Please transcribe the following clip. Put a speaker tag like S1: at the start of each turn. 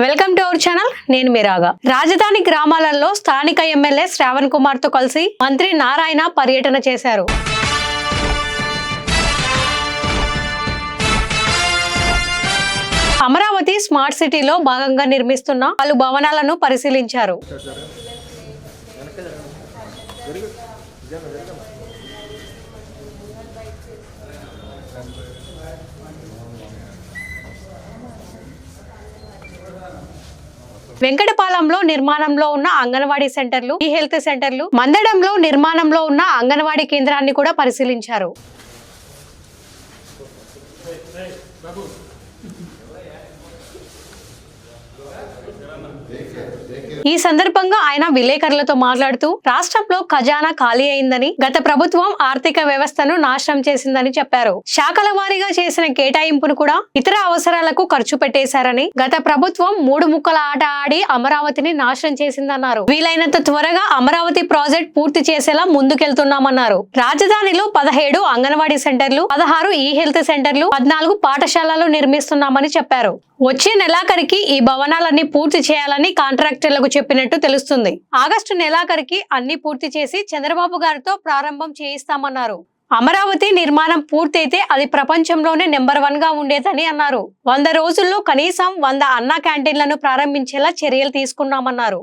S1: Welcome to our channel. నేను మీరాగా. రాజధాని గ్రామాలలో స్థానిక ఎమ్మెల్యే శ్రావణ్ కుమార్ తో కలిసి మంత్రి నారాయణ పర్యటన చేశారు. అమరావతి స్మార్ట్ సిటీలో భాగంగా నిర్మిస్తున్న పలు భవనాలను పరిశీలించారు. వెంకటపాలెంలో నిర్మాణంలో ఉన్న అంగన్వాడీ సెంటర్లు, ఈ హెల్త్ సెంటర్లు, మందడంలో నిర్మాణంలో ఉన్న అంగన్వాడీ కేంద్రాన్ని కూడా పరిశీలించారు. ఈ సందర్భంగా ఆయన విలేకరులతో మాట్లాడుతూ రాష్ట్రంలో ఖజానా ఖాళీ అయిందని, గత ప్రభుత్వం ఆర్థిక వ్యవస్థను నాశనం చేసిందని చెప్పారు. శాఖల వారీగా చేసిన కేటాయింపును కూడా ఇతర అవసరాలకు ఖర్చు పెట్టేశారని, గత ప్రభుత్వం 3 ముక్కల ఆట ఆడి అమరావతిని నాశనం చేసిందన్నారు. వీలైనంత త్వరగా అమరావతి ప్రాజెక్ట్ పూర్తి చేసేలా ముందుకెళ్తున్నామన్నారు. రాజధానిలో 17 అంగన్వాడీ సెంటర్లు, 16 ఈ హెల్త్ సెంటర్లు, 14 పాఠశాలలు నిర్మిస్తున్నామని చెప్పారు. వచ్చే నెలాఖరికి ఈ భవనాలన్నీ పూర్తి చేయాలని కాంట్రాక్టర్లకు చెప్పినట్టు తెలుస్తుంది. ఆగస్టు నెలాఖరికి అన్ని పూర్తి చేసి చంద్రబాబు గారితో ప్రారంభం చేయిస్తామన్నారు. అమరావతి నిర్మాణం పూర్తయితే అది ప్రపంచంలోనే నెంబర్ 1 గా ఉండేదని అన్నారు. 100 రోజుల్లో కనీసం 100 అన్నా క్యాంటీన్లను ప్రారంభించేలా చర్యలు తీసుకున్నామన్నారు.